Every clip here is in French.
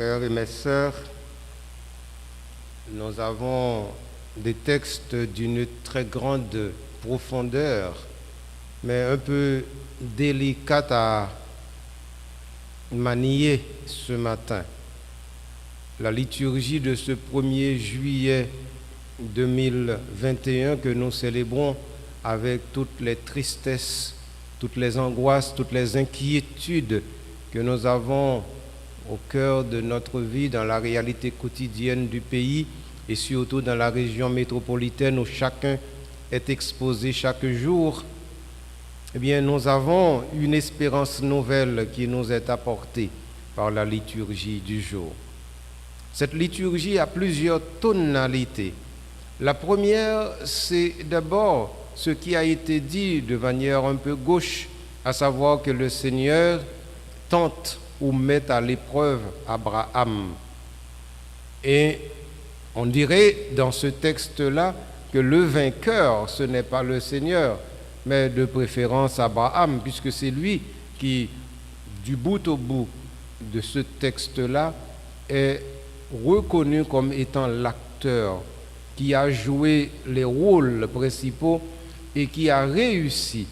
frères et mes sœurs, nous avons des textes d'une très grande profondeur, mais un peu délicates à manier ce matin. La liturgie de ce 1er juillet 2021 que nous célébrons avec toutes les tristesses, toutes les angoisses, toutes les inquiétudes que nous avons au cœur de notre vie, dans la réalité quotidienne du pays et surtout dans la région métropolitaine où chacun est exposé chaque jour, eh bien, nous avons une espérance nouvelle qui nous est apportée par la liturgie du jour. Cette liturgie a plusieurs tonalités. La première, c'est d'abord ce qui a été dit de manière un peu gauche, à savoir que le Seigneur tente ou met à l'épreuve Abraham. Et on dirait dans ce texte-là que le vainqueur, ce n'est pas le Seigneur, mais de préférence Abraham, puisque c'est lui qui, du bout au bout de ce texte-là, est reconnu comme étant l'acteur qui a joué les rôles principaux et qui a réussi,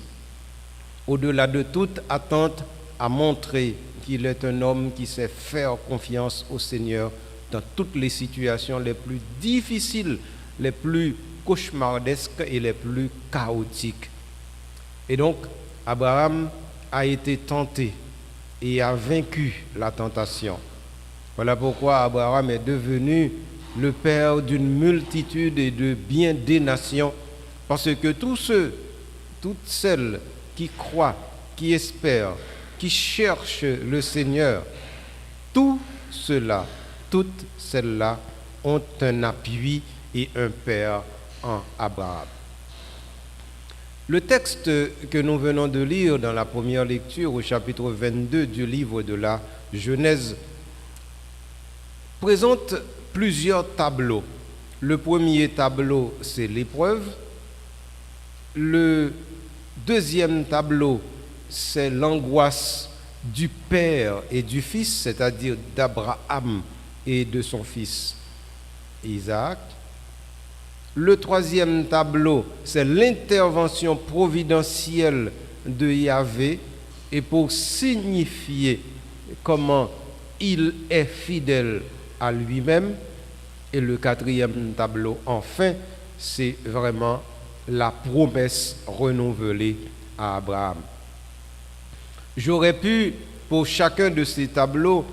au-delà de toute attente, à montrer qu'il est un homme qui sait faire confiance au Seigneur dans toutes les situations les plus difficiles, les plus cauchemardesques et les plus chaotiques. Et donc, Abraham a été tenté et a vaincu la tentation. Voilà pourquoi Abraham est devenu le père d'une multitude et de bien des nations, parce que tous ceux, toutes celles qui croient, qui espèrent, qui cherchent le Seigneur, tout cela, toutes celles-là ont un appui et un père en Abraham. Le texte que nous venons de lire dans la première lecture au chapitre 22 du livre de la Genèse présente plusieurs tableaux. Le premier tableau, c'est l'épreuve. Le deuxième tableau, c'est l'angoisse du père et du fils, c'est-à-dire d'Abraham et de son fils Isaac. Le troisième tableau, c'est l'intervention providentielle de Yahvé, et pour signifier comment il est fidèle à lui-même. Et le quatrième tableau, enfin, c'est vraiment la promesse renouvelée à Abraham. J'aurais pu, pour chacun de ces tableaux,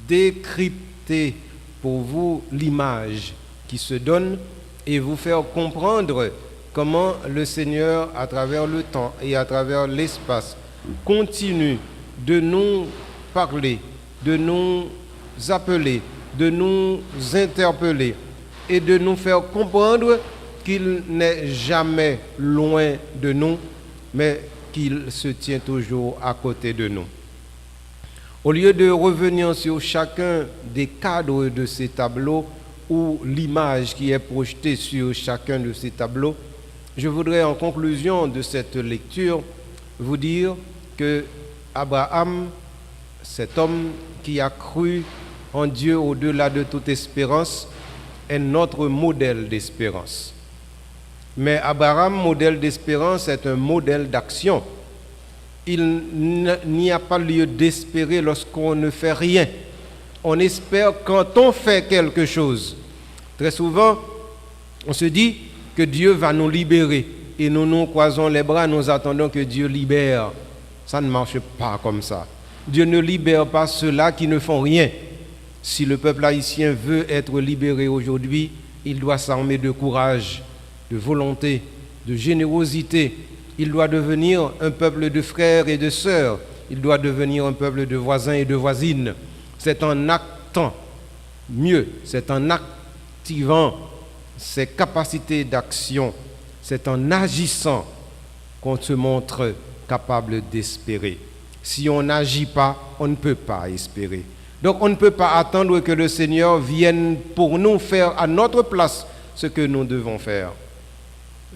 décrypter pour vous l'image qui se donne et vous faire comprendre comment le Seigneur, à travers le temps et à travers l'espace, continue de nous parler, de nous appeler, de nous interpeller et de nous faire comprendre qu'il n'est jamais loin de nous, mais qu'il se tient toujours à côté de nous. Au lieu de revenir sur chacun des cadres de ces tableaux ou l'image qui est projetée sur chacun de ces tableaux, je voudrais en conclusion de cette lecture vous dire que Abraham, cet homme qui a cru en Dieu au-delà de toute espérance, est notre modèle d'espérance. Mais Abraham, modèle d'espérance, est un modèle d'action. Il n'y a pas lieu d'espérer lorsqu'on ne fait rien. On espère quand on fait quelque chose. Très souvent, on se dit que Dieu va nous libérer et nous croisons les bras, nous attendons que Dieu libère. Ça ne marche pas comme ça. Dieu ne libère pas ceux-là qui ne font rien. Si le peuple haïtien veut être libéré aujourd'hui, il doit s'armer de courage, de volonté, de générosité. Il doit devenir un peuple de frères et de sœurs. Il doit devenir un peuple de voisins et de voisines. C'est en actant mieux, c'est en activant ses capacités d'action, c'est en agissant qu'on se montre capable d'espérer. Si on n'agit pas, on ne peut pas espérer. Donc on ne peut pas attendre que le Seigneur vienne pour nous faire à notre place ce que nous devons faire.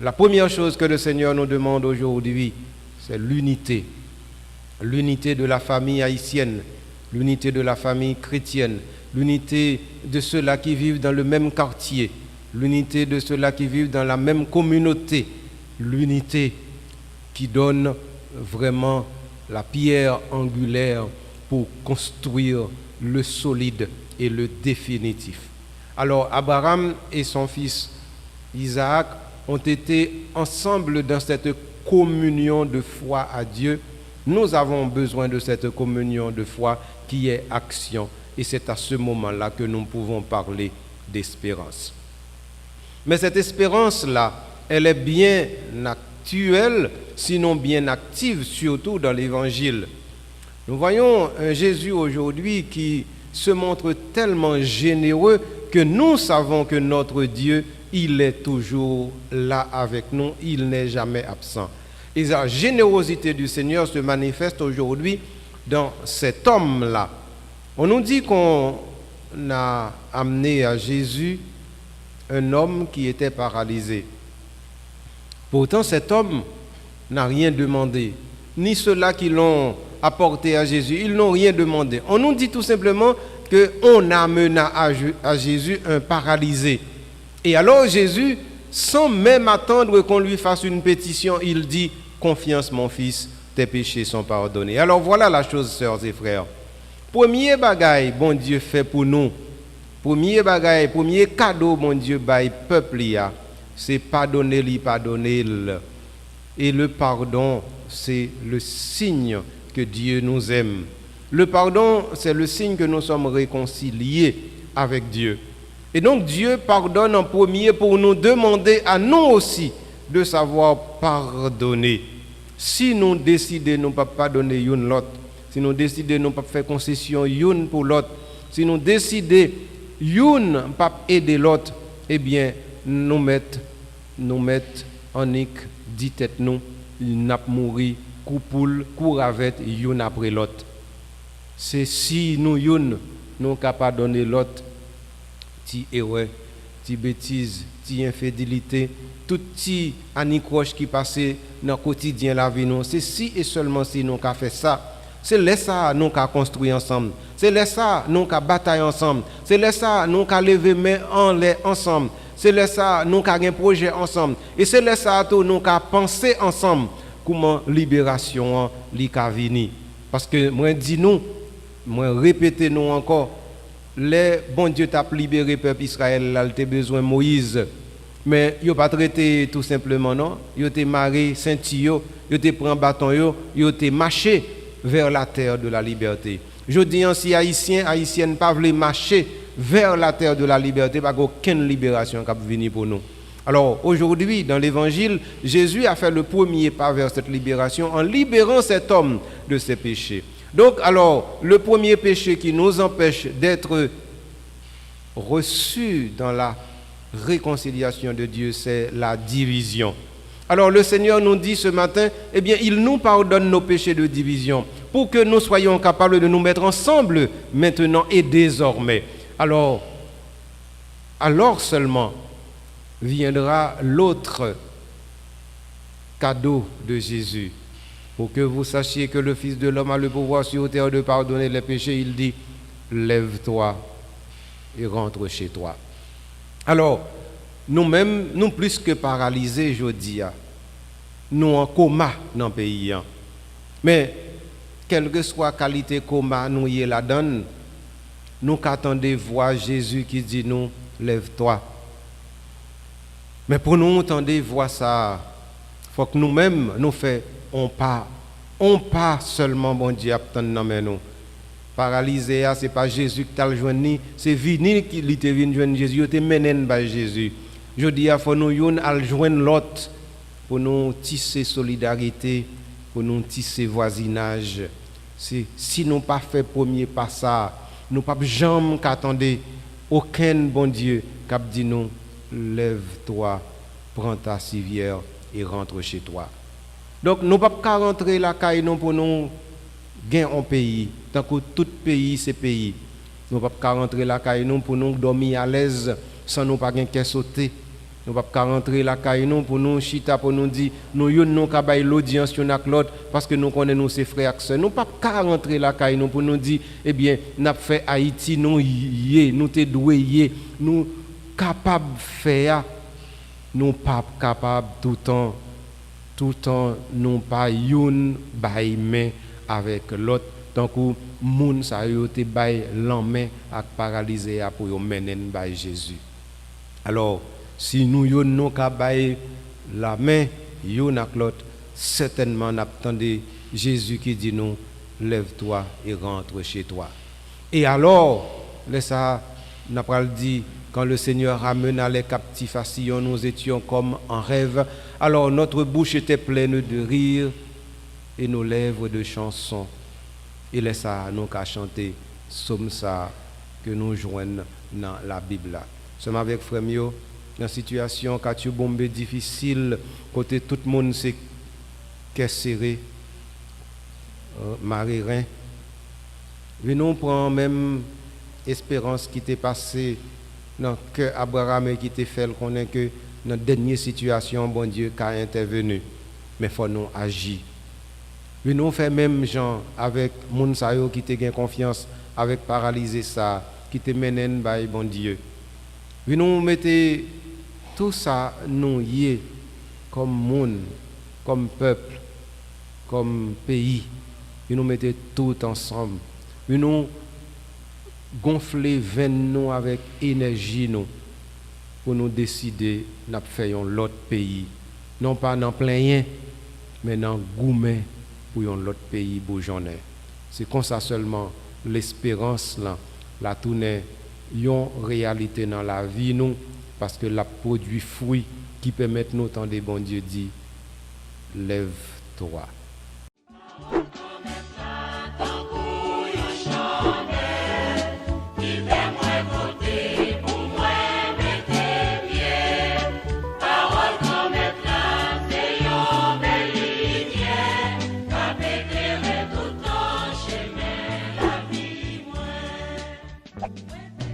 La première chose que le Seigneur nous demande aujourd'hui, c'est l'unité. L'unité de la famille haïtienne, l'unité de la famille chrétienne, l'unité de ceux-là qui vivent dans le même quartier, l'unité de ceux-là qui vivent dans la même communauté, l'unité qui donne vraiment la pierre angulaire pour construire le solide et le définitif. Alors Abraham et son fils Isaac ont été ensemble dans cette communion de foi à Dieu. Nous avons besoin de cette communion de foi qui est action. Et c'est à ce moment-là que nous pouvons parler d'espérance. Mais cette espérance-là, elle est bien actuelle, sinon bien active, surtout dans l'Évangile. Nous voyons un Jésus aujourd'hui qui se montre tellement généreux que nous savons que notre Dieu, il est toujours là avec nous, il n'est jamais absent. Et la générosité du Seigneur se manifeste aujourd'hui dans cet homme-là. On nous dit qu'on a amené à Jésus un homme qui était paralysé. Pourtant, cet homme n'a rien demandé, ni ceux-là qui l'ont apporté à Jésus, ils n'ont rien demandé. On nous dit tout simplement qu'on amena à Jésus un paralysé. Et alors Jésus, sans même attendre qu'on lui fasse une pétition, il dit « Confiance mon fils, tes péchés sont pardonnés ». Alors voilà la chose, sœurs et frères. Premier bagaille, bon Dieu fait pour nous. Premier bagaille, premier cadeau, bon Dieu bail peuple, c'est pardonner, pardonner. Et le pardon, c'est le signe que Dieu nous aime. Le pardon, c'est le signe que nous sommes réconciliés avec Dieu. Et donc Dieu pardonne en premier pour nous demander à nous aussi de savoir pardonner. Si nous décidons de ne pas pardonner l'un l'autre, si nous décidons de ne pas faire concession l'un pour l'autre, si nous décidons de ne pas aider l'autre, eh bien nous mettons en ic, dit tête nous, n'a mourir, coupoule, couravette, l'un après l'autre. C'est si nous nous capables de donner l'autre, ti erreur, ti bêtise, ti infidélité, tout petit anicroche qui passe dans le quotidien la vie nous, c'est si et seulement si nous avons fait ça. C'est là ça nous avons construit ensemble. C'est là ça nous avons bataillé ensemble. C'est là ça nous avons levé main en l'air ensemble. C'est là ça nous avons un projet ensemble. Et c'est là ça nous avons pensé ensemble comment libération li ka vini. Parce que moi dis nous, moi répétez nous encore, les bon Dieu t'a libéré peuple Israël, là il a besoin de Moïse. Mais il n'a pas traité tout simplement, non. Il a marré Saint-Tio, il a pris un bâton, il a marché vers la terre de la liberté. Je dis ainsi, Haïtiens pas veulent marcher vers la terre de la liberté, parce qu'aucune libération qui venir pour nous. Alors aujourd'hui, dans l'Évangile, Jésus a fait le premier pas vers cette libération en libérant cet homme de ses péchés. Donc, alors, le premier péché qui nous empêche d'être reçus dans la réconciliation de Dieu, c'est la division. Alors, le Seigneur nous dit ce matin, eh bien, il nous pardonne nos péchés de division pour que nous soyons capables de nous mettre ensemble maintenant et désormais. Alors seulement viendra l'autre cadeau de Jésus. Pour que vous sachiez que le Fils de l'homme a le pouvoir sur terre de pardonner les péchés, il dit, lève-toi et rentre chez toi. Alors, nous-mêmes, nous plus que paralysés, je dis, nous en coma dans le pays. Mais, quelle que soit la qualité coma, nous y la donne, nous qu'attendons voir Jésus qui dit nous, lève-toi. Mais pour nous entendre voir ça, il faut que nous-mêmes, nous fassions on pas seulement bon Dieu attendre dans nous. Paralysé, ce n'est pas Jésus qui t'a joint, c'est Vini qui était venu joindre Jésus, il te mené par Jésus. Je dis il faut nous joindre l'autre pour nous tisser solidarité, pour nous tisser voisinage. Si nous pas fait premier pas ça, nous pas jamais qu'attendre aucun bon Dieu qui dit nous lève-toi, prends ta civière et rentre chez toi. Donc, nous ne pouvons pas rentrer la caille pour nous gagner un pays. Tant que tout pays, c'est pays. Nous ne pouvons pas rentrer la caille pour nous dormir à l'aise sans nous pas gagner sauter. Nous ne pouvons pas rentrer la caille nous pour nous chita pour nous dire nous yon ka bay l'audience yon ak l'autre parce que nous connaissons nous ses frères et sœurs. Nous ne pouvons pas rentrer la caille nous pour nous dire eh bien n'a fait Haïti nous yé nous te doué yé nous capable faire nous pas capable tout le temps nous pas yon bay main avec l'autre donc moun sa yo te bay l'en ak paralysé pour yo menen bay Jésus. Alors si nous yon ka bay la main yon ak l'autre certainement n'attendez Jésus qui dit nous lève-toi et rentre chez toi. Et alors ça n'a pas dit quand le Seigneur ramena les captifs à Sion, nous étions comme en rêve. Alors notre bouche était pleine de rire et nos lèvres de chansons. Et laisse ça nous qu'à chanter somme ça que nous joignons dans la Bible là. Sommes avec frère Mio dans une situation quand tu bombe difficile côté tout le monde c'est qu'est serré marin. Venons prendre même espérance qui t'est passée dans que Abraham qui t'est fait connaît que dans dernière situation bon Dieu qui a intervenu mais faut nous agir. Nous fait même gens avec moun sa yo qui te gain confiance avec paralysé ça qui te mène by bon Dieu. Nous mettez tout ça nous yé comme monde, comme peuple, comme pays. Nous mettez tout ensemble. Nous gonfler veine nous avec énergie nous pour nous décider n'a faire l'autre pays non pas dans plein mais dans goumen pour l'autre pays bourgeonnais. C'est comme ça seulement l'espérance là la tourner yon réalité dans la vie nous parce que la produit fruit qui permettent nous tant de bon Dieu dit lève-toi.